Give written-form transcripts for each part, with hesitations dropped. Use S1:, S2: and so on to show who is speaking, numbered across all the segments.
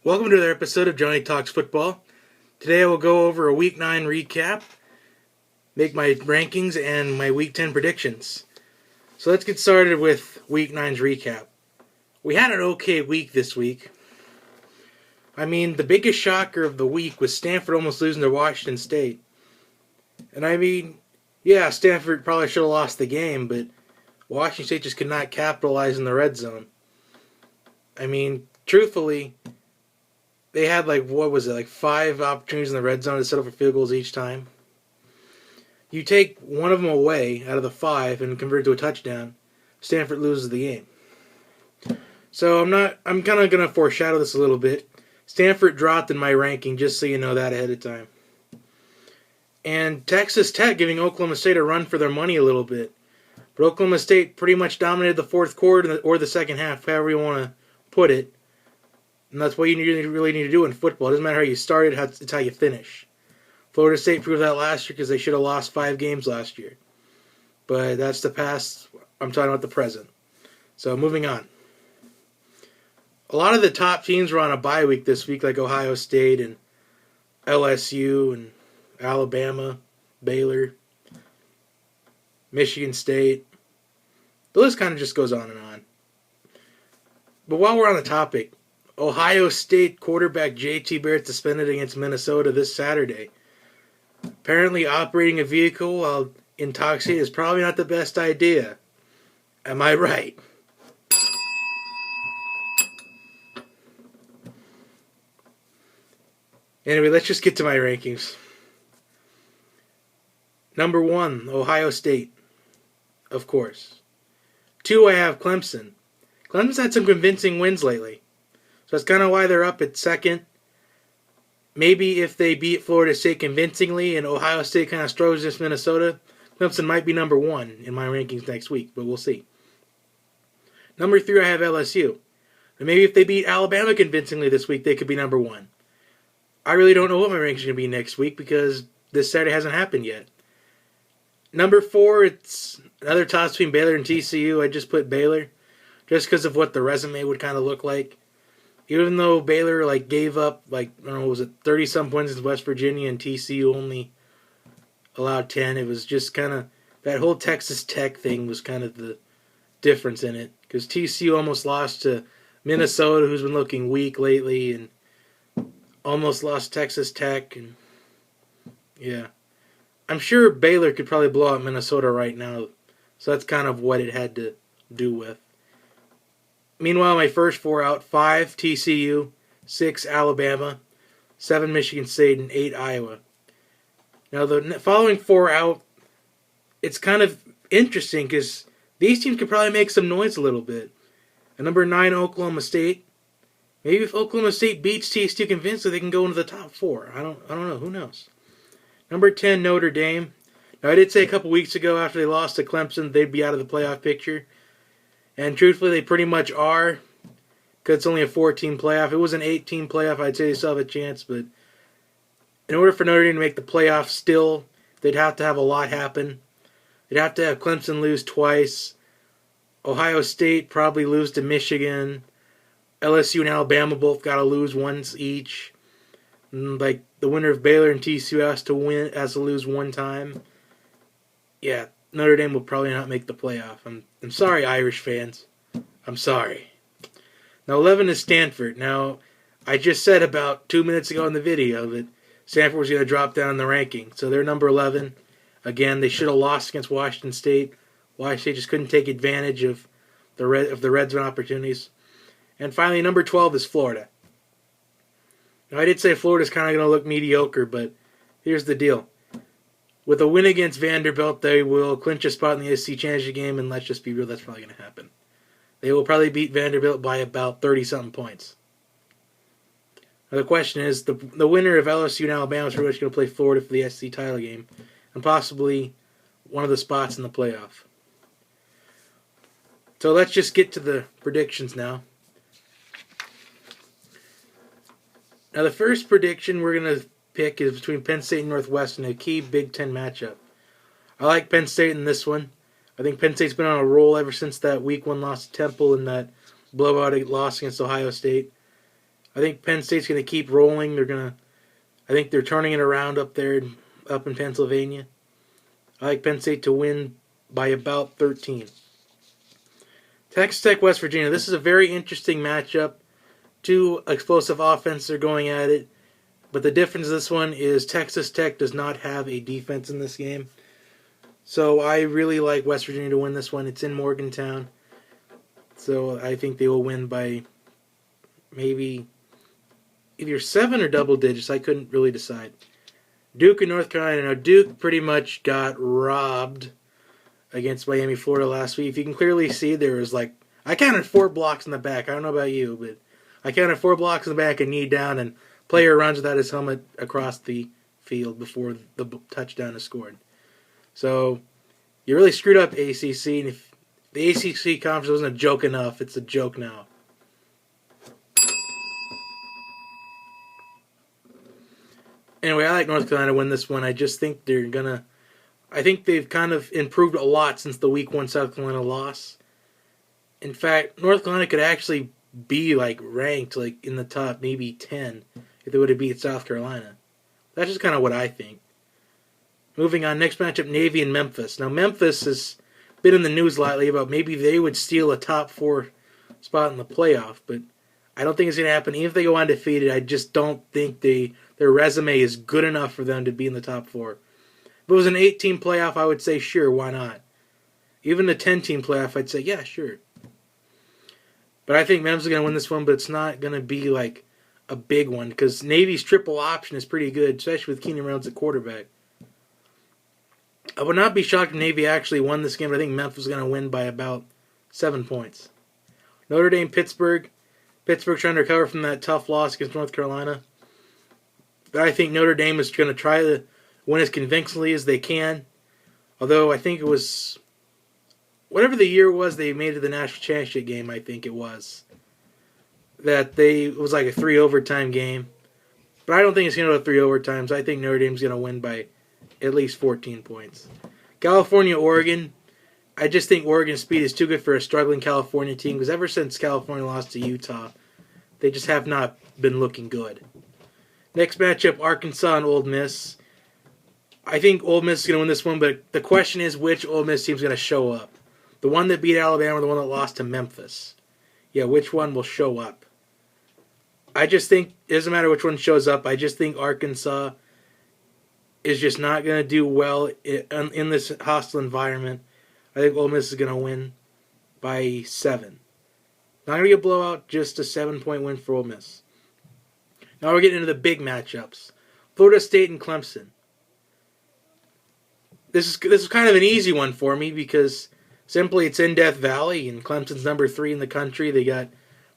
S1: Welcome to another episode of Johnny Talks Football. Today I will go over a Week 9 recap, make my rankings, and my Week 10 predictions. So let's get started with Week 9's recap. We had an okay week this week. The biggest shocker of the week was Stanford almost losing to Washington State. Stanford probably should have lost the game, but Washington State just could not capitalize in the red zone. Truthfully, they had 5 opportunities in the red zone to set up for field goals each time. You take one of them away out of the 5 and convert it to a touchdown, Stanford loses the game. So I'm kind of going to foreshadow this a little bit. Stanford dropped in my ranking, just so you know that ahead of time. And Texas Tech giving Oklahoma State a run for their money a little bit. But Oklahoma State pretty much dominated the fourth quarter or the second half, however you want to put it. And that's what you really need to do in football. It doesn't matter how you started, it's how you finish. Florida State proved that last year because they should have lost 5 games last year. But that's the past. I'm talking about the present. So moving on. A lot of the top teams were on a bye week this week, like Ohio State and LSU and Alabama, Baylor, Michigan State. The list kind of just goes on and on. But while we're on the topic, Ohio State quarterback J.T. Barrett suspended against Minnesota this Saturday. Apparently operating a vehicle while intoxicated is probably not the best idea. Am I right? Anyway, let's just get to my rankings. Number 1, Ohio State. Of course. 2, I have Clemson. Clemson's had some convincing wins lately. So that's kind of why they're up at second. Maybe if they beat Florida State convincingly and Ohio State kind of struggles against Minnesota, Clemson might be number 1 in my rankings next week, but we'll see. Number 3, I have LSU. And maybe if they beat Alabama convincingly this week, they could be number 1. I really don't know what my rankings are going to be next week because this Saturday hasn't happened yet. Number 4, it's another toss between Baylor and TCU. I just put Baylor just because of what the resume would kind of look like. Even though Baylor gave up 30-some points in West Virginia and TCU only allowed 10, it was just kind of that whole Texas Tech thing was kind of the difference in it. Because TCU almost lost to Minnesota, who's been looking weak lately, and almost lost Texas Tech. And yeah, I'm sure Baylor could probably blow out Minnesota right now. So that's kind of what it had to do with. Meanwhile, my first 4 out, 5 TCU, 6 Alabama, 7 Michigan State, and 8 Iowa. Now, the following 4 out, it's kind of interesting because these teams could probably make some noise a little bit. At number 9, Oklahoma State. Maybe if Oklahoma State beats TCU convincingly, they can go into the top 4. I don't know. Who knows? Number 10, Notre Dame. Now, I did say a couple weeks ago after they lost to Clemson, they'd be out of the playoff picture. And truthfully, they pretty much are, because it's only a 4-team playoff. If it was an 8-team playoff, I'd say they still have a chance. But in order for Notre Dame to make the playoff still, they'd have to have a lot happen. They'd have to have Clemson lose twice. Ohio State probably lose to Michigan. LSU and Alabama both got to lose once each. And the winner of Baylor and TCU has to lose one time. Yeah, Notre Dame will probably not make the playoff. I'm sorry, Irish fans. I'm sorry. Now, 11 is Stanford. Now, I just said about 2 minutes ago in the video that Stanford was going to drop down in the ranking. So they're number 11. Again, they should have lost against Washington State. Washington State just couldn't take advantage of the red zone opportunities. And finally, number 12 is Florida. Now, I did say Florida's kind of going to look mediocre, but here's the deal. With a win against Vanderbilt, they will clinch a spot in the SEC Championship game, and let's just be real, that's probably going to happen. They will probably beat Vanderbilt by about 30-something points. Now, the question is, the winner of LSU and Alabama is pretty much going to play Florida for the SEC title game, and possibly one of the spots in the playoff. So let's just get to the predictions now. Now, the first prediction we're going to pick is between Penn State and Northwestern, a key Big Ten matchup. I like Penn State in this one. I think Penn State's been on a roll ever since that Week 1 loss to Temple and that blowout loss against Ohio State. I think Penn State's going to keep rolling. I think they're turning it around up there, up in Pennsylvania. I like Penn State to win by about 13. Texas Tech, West Virginia. This is a very interesting matchup. Two explosive offenses are going at it. But the difference in this one is Texas Tech does not have a defense in this game. So I really like West Virginia to win this one. It's in Morgantown. So I think they will win by maybe either 7 or double digits. I couldn't really decide. Duke and North Carolina. Now, Duke pretty much got robbed against Miami, Florida last week. If you can clearly see, there was I counted 4 blocks in the back. I don't know about you, but I counted 4 blocks in the back and knee down, and player runs without his helmet across the field before the touchdown is scored. So you really screwed up ACC, and if the ACC conference wasn't a joke enough, it's a joke now. Anyway, I like North Carolina to win this one. I just think I think they've kind of improved a lot since the Week 1 South Carolina loss. In fact, North Carolina could actually be ranked in the top maybe 10 if they would have beat South Carolina. That's just kind of what I think. Moving on, next matchup, Navy and Memphis. Now, Memphis has been in the news lately about maybe they would steal a top 4 spot in the playoff, but I don't think it's going to happen. Even if they go undefeated, I just don't think their resume is good enough for them to be in the top 4. If it was an 8-team playoff, I would say, sure, why not? Even a 10-team playoff, I'd say, yeah, sure. But I think Memphis is going to win this one, but it's not going to be a big one because Navy's triple option is pretty good, especially with Keenan Reynolds at quarterback. I would not be shocked if Navy actually won this game, but I think Memphis is going to win by about 7 points. Notre Dame, Pittsburgh. Pittsburgh trying to recover from that tough loss against North Carolina. But I think Notre Dame is going to try to win as convincingly as they can. Although I think it was, whatever the year was they made it to the national championship game, I think it was. It was a 3 overtime game. But I don't think it's going to go 3 overtimes. I think Notre Dame's going to win by at least 14 points. California, Oregon. I just think Oregon's speed is too good for a struggling California team because ever since California lost to Utah, they just have not been looking good. Next matchup, Arkansas and Ole Miss. I think Ole Miss is going to win this one, but the question is which Ole Miss team is going to show up. The one that beat Alabama or the one that lost to Memphis? Yeah, which one will show up? I just think it doesn't matter which one shows up. I just think Arkansas is just not going to do well in this hostile environment. I think Ole Miss is going to win by 7. Not going to be a blowout, just a 7-point win for Ole Miss. Now we're getting into the big matchups. Florida State and Clemson. This is kind of an easy one for me because simply it's in Death Valley and Clemson's number 3 in the country. They got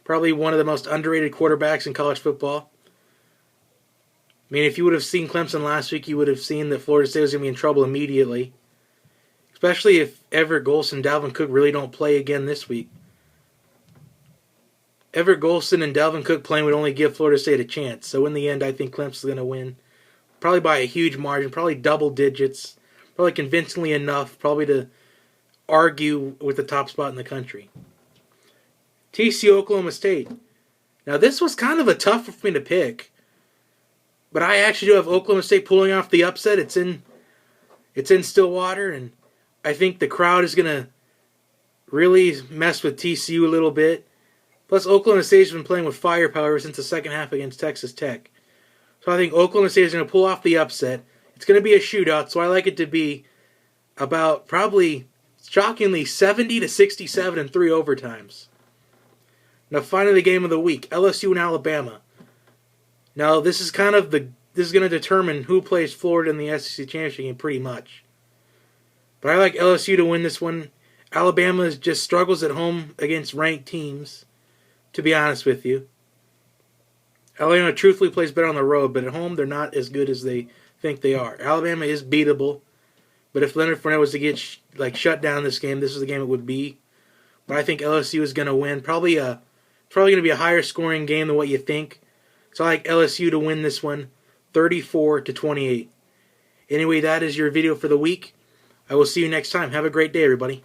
S1: probably one of the most underrated quarterbacks in college football. I mean, if you would have seen Clemson last week, you would have seen that Florida State was going to be in trouble immediately. Especially if Everett Golson and Dalvin Cook really don't play again this week. Everett Golson and Dalvin Cook playing would only give Florida State a chance. So in the end, I think Clemson's going to win. Probably by a huge margin, probably double digits. Probably convincingly enough, probably to argue with the top spot in the country. TCU, Oklahoma State. Now this was kind of a tough for me to pick. But I actually do have Oklahoma State pulling off the upset. It's in Stillwater, and I think the crowd is going to really mess with TCU a little bit. Plus, Oklahoma State's been playing with firepower since the second half against Texas Tech. So I think Oklahoma State is going to pull off the upset. It's going to be a shootout, so I like it to be about probably, shockingly, 70-67 in 3 overtimes. Now, finally, the game of the week, LSU and Alabama. Now, this is going to determine who plays Florida in the SEC Championship game pretty much. But I like LSU to win this one. Alabama just struggles at home against ranked teams, to be honest with you. Alabama truthfully plays better on the road, but at home they're not as good as they think they are. Alabama is beatable, but if Leonard Fournette was to get shut down this game, this is the game it would be. But I think LSU is going to win. Probably going to be a higher scoring game than what you think. So I like LSU to win this one, 34-28. Anyway, that is your video for the week. I will see you next time. Have a great day, everybody.